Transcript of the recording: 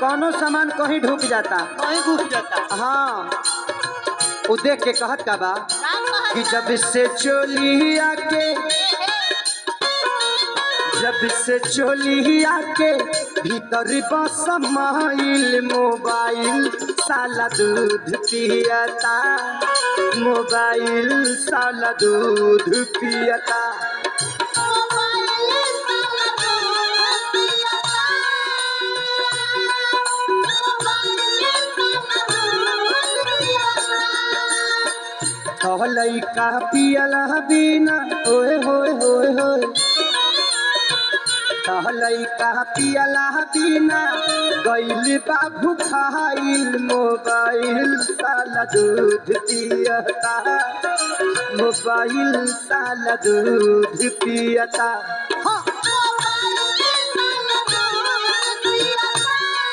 कौनो सामान कहीं ढुक जाता, कहीं घुस जाता। हाँ वो देख के कहत का बा कि जब से चोलिया के, जब से चोलिया के भीतर बस माइल मोबाइल साला दूध पियता, मोबाइल साला दूध पियता। लइका पियला बिना ओए होए होए होए, लइका पियला बिना गइल बाबू खाइल मोबाइल साला दूध पियता, मोबाइल साला दूध पियता।